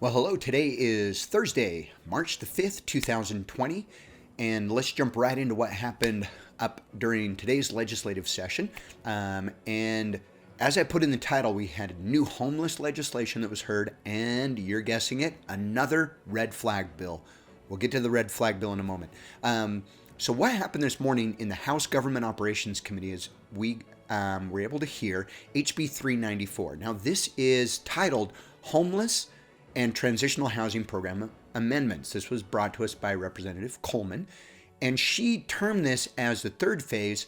Well, hello. Today is Thursday, March the 5th, 2020, and let's jump right into what happened up during today's legislative session. And as I put in the title, we had new homeless legislation that was heard, and you're guessing it, another red flag bill. We'll get to the red flag bill in a moment. So what happened this morning in the House Government Operations Committee is we were able to hear HB 394. Now, this is titled Homeless and Transitional Housing Program Amendments. This was brought to us by Representative Coleman, and she termed this as the third phase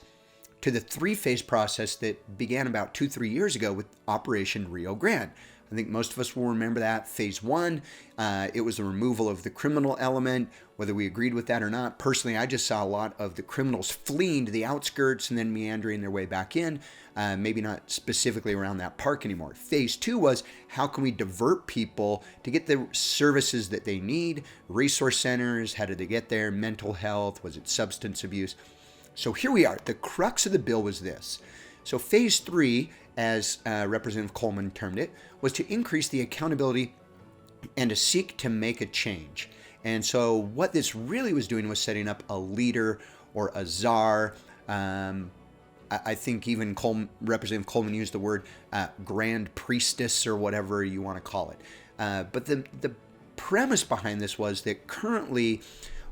to the three-phase process that began about 2-3 years ago with Operation RioGrande. I think most of us will remember that. Phase one, it was the removal of the criminal element, whether we agreed with that or not. Personally, I just saw a lot of the criminals fleeing to the outskirts and then meandering their way back in, maybe not specifically around that park anymore. Phase two was, how can we divert people to get the services that they need? Resource centers, how did they get there? Mental health, was it substance abuse? So here we are. The crux of the bill was this. So phase three, as Representative Coleman termed it, was to increase the accountability and to seek to make a change. And so what this really was doing was setting up a leader or a czar. I think even Representative Coleman used the word grand priestess or whatever you want to call it. But the premise behind this was that currently,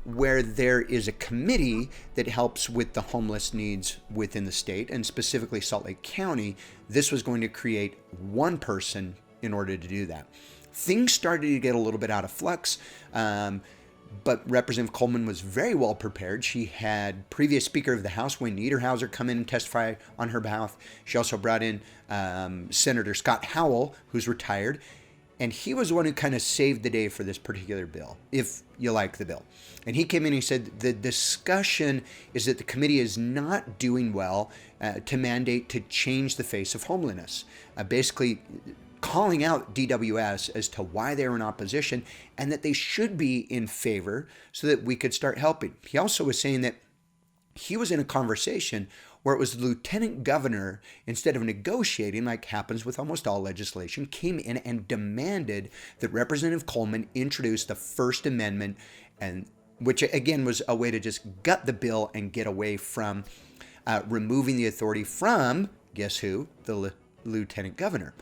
where there is a committee that helps with the homeless needs within the state, and specifically Salt Lake County, this was going to create one person in order to do that. Things started to get a little bit out of flux, but Representative Coleman was very well prepared. She had previous Speaker of the House, Wayne Niederhauser, come in and testify on her behalf. She also brought in Senator Scott Howell, who's retired, and he was the one who kind of saved the day for this particular bill, if you like the bill. And he came in and he said the discussion is that the committee is not doing well to mandate to change the face of homelessness, basically calling out DWS as to why they were in opposition and that they should be in favor so that we could start helping. He also was saying that he was in a conversation where it was the lieutenant governor, instead of negotiating like happens with almost all legislation, came in and demanded that Representative Coleman introduce the First Amendment, and which again was a way to just gut the bill and get away from removing the authority from, guess who, the lieutenant governor.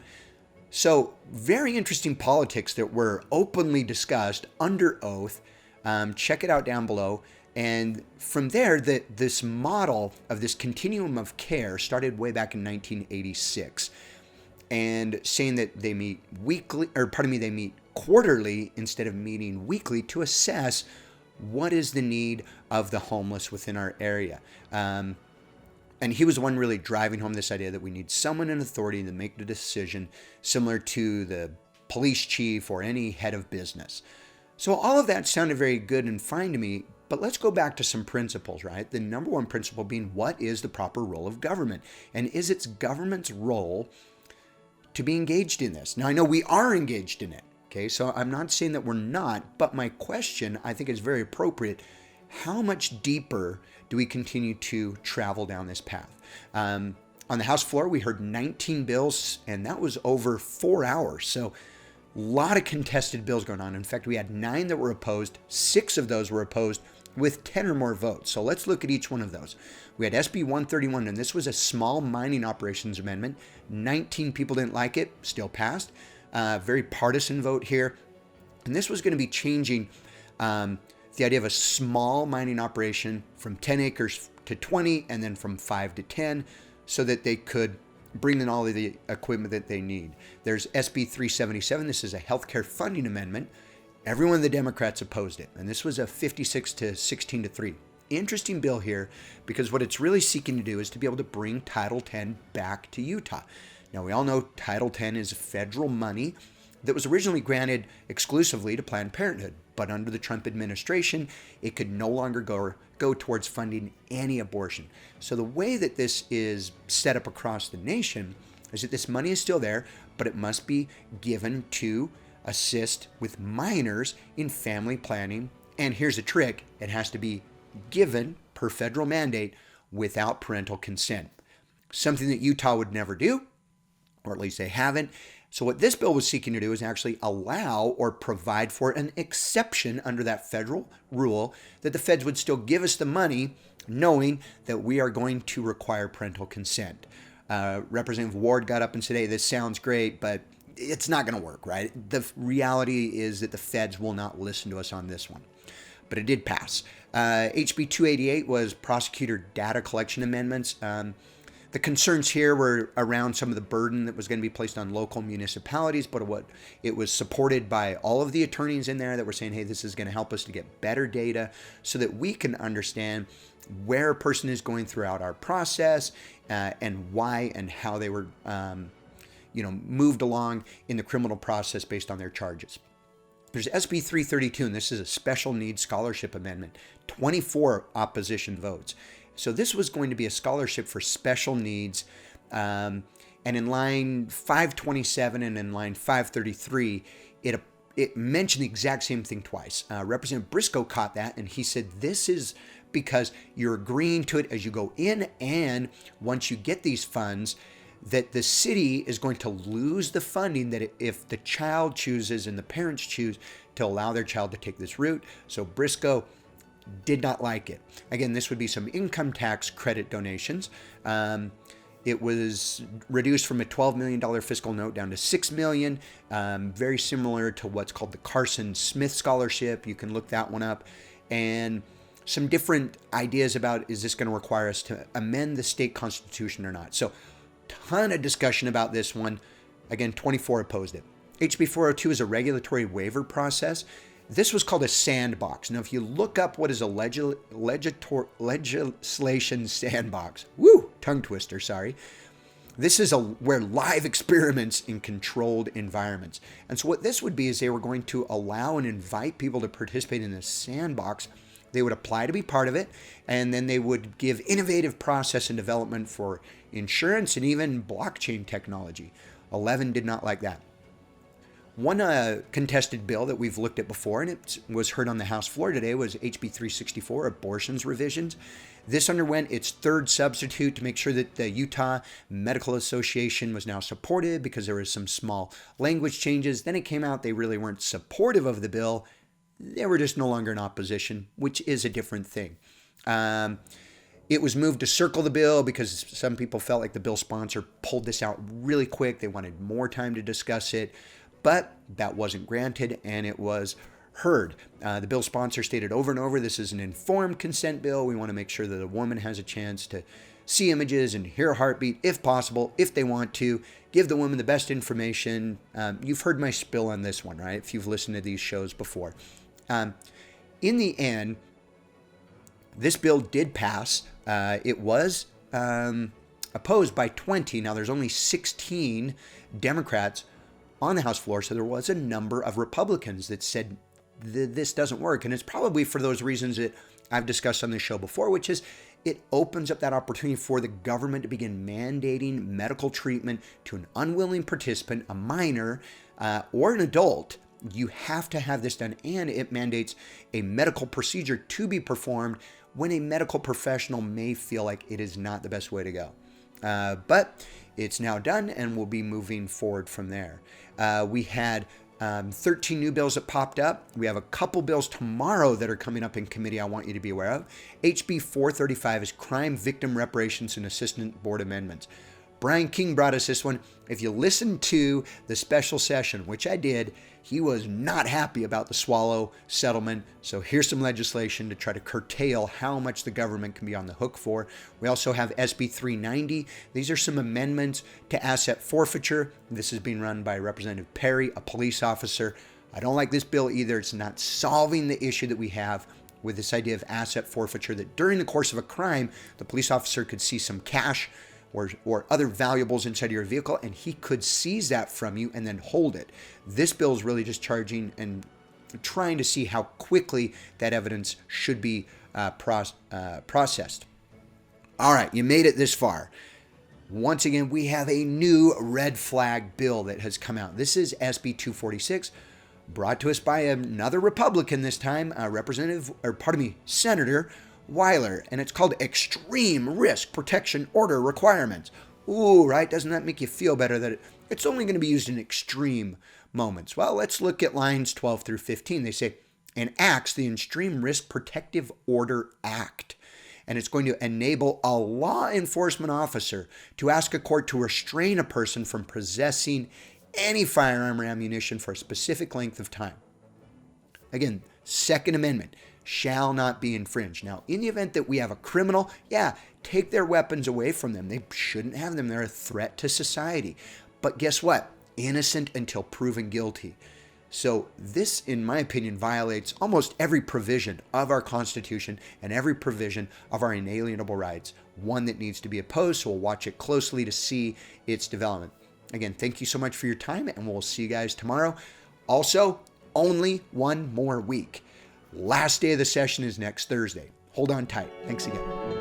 So very interesting politics that were openly discussed under oath. Check it out down below. And from there, this model of this Continuum of Care started way back in 1986, and saying that they meet they meet quarterly instead of meeting weekly to assess what is the need of the homeless within our area. And he was the one really driving home this idea that we need someone in authority to make the decision, similar to the police chief or any head of business. So all of that sounded very good and fine to me. But let's go back to some principles, right? The number one principle being, what is the proper role of government? And is it's government's role to be engaged in this? Now, I know we are engaged in it, okay? So I'm not saying that we're not, but my question, I think, is very appropriate. How much deeper do we continue to travel down this path? On the House floor, we heard 19 bills, and that was over 4 hours. So a lot of contested bills going on. In fact, we had 9 that were opposed. 6 of those were opposed with 10 or more votes. So let's look at each one of those. We had SB 131, and this was a small mining operations amendment. 19 people didn't like it, still passed. Very partisan vote here. And this was going to be changing the idea of a small mining operation from 10 acres to 20, and then from 5 to 10, so that they could bring in all of the equipment that they need. There's SB 377. This is a healthcare funding amendment. Every one of the Democrats opposed it, and this was a 56 to 16 to 3. Interesting bill here, because what it's really seeking to do is to be able to bring Title X back to Utah. Now, we all know Title X is federal money that was originally granted exclusively to Planned Parenthood, but under the Trump administration, it could no longer go towards funding any abortion. So the way that this is set up across the nation is that this money is still there, but it must be given to assist with minors in family planning. And here's a trick: it has to be given per federal mandate without parental consent. Something that Utah would never do, or at least they haven't. So what this bill was seeking to do is actually allow or provide for an exception under that federal rule that the feds would still give us the money knowing that we are going to require parental consent. Representative Ward got up and said, hey, this sounds great, but it's not going to work, right? The reality is that the feds will not listen to us on this one. But it did pass. HB 288 was prosecutor data collection amendments. The concerns here were around some of the burden that was going to be placed on local municipalities, but what it was supported by all of the attorneys in there that were saying, hey, this is going to help us to get better data so that we can understand where a person is going throughout our process and why and how they were moved along in the criminal process based on their charges. There's SB 332, and this is a special needs scholarship amendment, 24 opposition votes. So this was going to be a scholarship for special needs. And in line 527 and in line 533, it mentioned the exact same thing twice. Representative Briscoe caught that, and he said this is because you're agreeing to it as you go in, and once you get these funds, that the city is going to lose the funding that if the child chooses and the parents choose to allow their child to take this route. So Briscoe did not like it. Again, this would be some income tax credit donations. It was reduced from a $12 million fiscal note down to $6 million, very similar to what's called the Carson Smith Scholarship. You can look that one up. And some different ideas about, is this going to require us to amend the state constitution or not? So ton of discussion about this one. Again, 24 opposed it. HB 402 is a regulatory waiver process. This was called a sandbox. Now, if you look up what is a legislation sandbox, tongue twister, sorry. This is where live experiments in controlled environments. And so what this would be is they were going to allow and invite people to participate in this sandbox. They would apply to be part of it, and then they would give innovative process and development for insurance and even blockchain technology. 11 did not like that. One contested bill that we've looked at before, and it was heard on the House floor today, was HB 364, abortions revisions. This underwent its third substitute to make sure that the Utah Medical Association was now supported because there was some small language changes. Then it came out they really weren't supportive of the bill. They were just no longer in opposition, which is a different thing. It was moved to circle the bill because some people felt like the bill sponsor pulled this out really quick. They wanted more time to discuss it. But that wasn't granted, and it was heard. The bill sponsor stated over and over, this is an informed consent bill. We want to make sure that a woman has a chance to see images and hear a heartbeat, if possible, if they want to. Give the woman the best information. You've heard my spill on this one, right? If you've listened to these shows before. In the end, this bill did pass. It was opposed by 20. Now, there's only 16 Democrats on the House floor, so there was a number of Republicans that said this doesn't work. And it's probably for those reasons that I've discussed on this show before, which is it opens up that opportunity for the government to begin mandating medical treatment to an unwilling participant, a minor, or an adult. You have to have this done, and it mandates a medical procedure to be performed when a medical professional may feel like it is not the best way to go. But it's now done, and we'll be moving forward from there. We had 13 new bills that popped up. We have a couple bills tomorrow that are coming up in committee I want you to be aware of. HB 435 is Crime Victim Reparations and Assistant Board Amendments. Brian King brought us this one. If you listen to the special session, which I did, he was not happy about the Swallow settlement. So here's some legislation to try to curtail how much the government can be on the hook for. We also have SB 390. These are some amendments to asset forfeiture. This is being run by Representative Perry, a police officer. I don't like this bill either. It's not solving the issue that we have with this idea of asset forfeiture, that during the course of a crime, the police officer could see some cash or other valuables inside your vehicle, and he could seize that from you and then hold it. This bill is really just charging and trying to see how quickly that evidence should be processed. All right, you made it this far. Once again, we have a new red flag bill that has come out. This is SB 246, brought to us by another Republican this time, Senator Weiler, and it's called Extreme Risk Protection Order Requirements. Ooh, right? Doesn't that make you feel better that it's only going to be used in extreme moments? Well, let's look at lines 12 through 15. They say, enacts the Extreme Risk Protective Order Act. And it's going to enable a law enforcement officer to ask a court to restrain a person from possessing any firearm or ammunition for a specific length of time. Again, Second Amendment shall not be infringed. Now, in the event that we have a criminal, take their weapons away from them. They shouldn't have them. They're a threat to society. But guess what? Innocent until proven guilty. So this, in my opinion, violates almost every provision of our Constitution and every provision of our inalienable rights, one that needs to be opposed. So we'll watch it closely to see its development. Again, thank you so much for your time, and we'll see you guys tomorrow. Also, only one more week. Last day of the session is next Thursday. Hold on tight. Thanks again.